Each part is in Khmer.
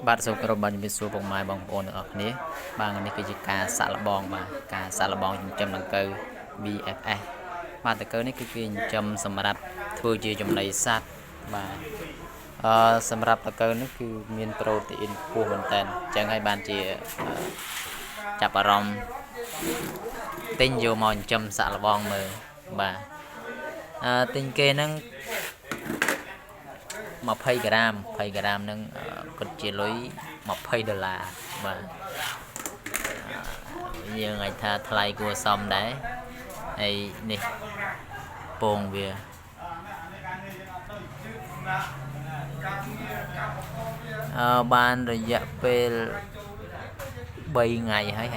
បាទសូមគោរពបានជំរាបសួរពុកម៉ែបងប្អូនទាំងអស់គ្នាបាទនេះគឺជាការសាក់លបងបាទការសាក់លបងចិញ្ចឹមដង្កូវ BFS បាទដង្កូវនេះគឺគេចិញ្ចឹមសម្រាប់ធ្វើជាចំណីសត្វបាទសម្រាប់ដង្កូវនេះគឺមានប្រូតេអ៊ីនខ្ពស់មែនតើអញ្ចឹងហើយបានជាចាប់អារម្មណ៍ទិញយកមកចិញ្ចឹមសាក់លបងមើលបាទទិញគេហ្នឹង20 ក្រាមហ្នឹងគាត់ជាលុយ$20បាទយើងអាចថាថ្លៃគួរសមដែរហើយនេះពងវាបានរយៈពេល3ថ្ងៃហើយ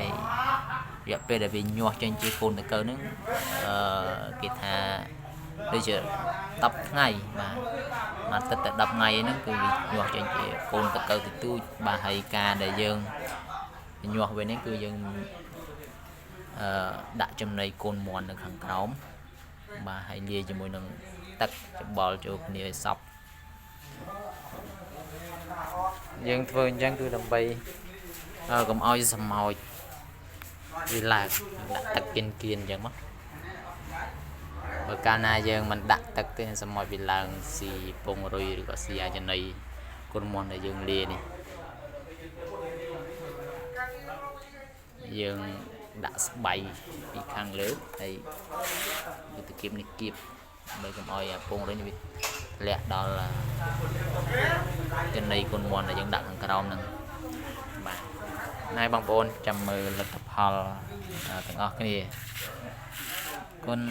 រយៈពេលដែលវាញាស់ចេញជាកូនដង្កូវហ្នឹងគេថាដូចជា10ថ្ងៃបាទទឹកតែ10ថ្ងៃហ្នឹងគឺវាញាស់ចេញជាកូនដង្កូវទទូចបាទហើយការដែលយើងញាស់វានេះគឺយើងដាក់ចំណីកូនមន់នៅខាងក្រោមបាទហើយលាយជាមួយនឹងទឹកច្បល់ចូលគ្នាឲ្យសព្វយើងធ្វើអញ្ចឹងគឺដើម្បីកុំឲ្យសម្ោចវាឡើងដាក់ទឹកគៀនអញ្ចឹងមកបើកាលណាយើងមិនដាក់ទឹកទេសម្ោចវាឡើងស៊ីពងរុយឬក៏ស៊ីអាចំណីកូនមន់ដែលយើងលាយនេះយើងដាក់ស្បៃពីខាងលើហើយវាទៅគៀបនេះគៀបដើម្បីកុំឲ្យពងរុយវាលាក់ដល់ចំណីកូនមន់ដែលយើងដាក់ខាងក្រោមហ្នឹងបាទណែបងប្អូនចាំមើលលទ្ធផលទាំងអស់គ្នាគុណ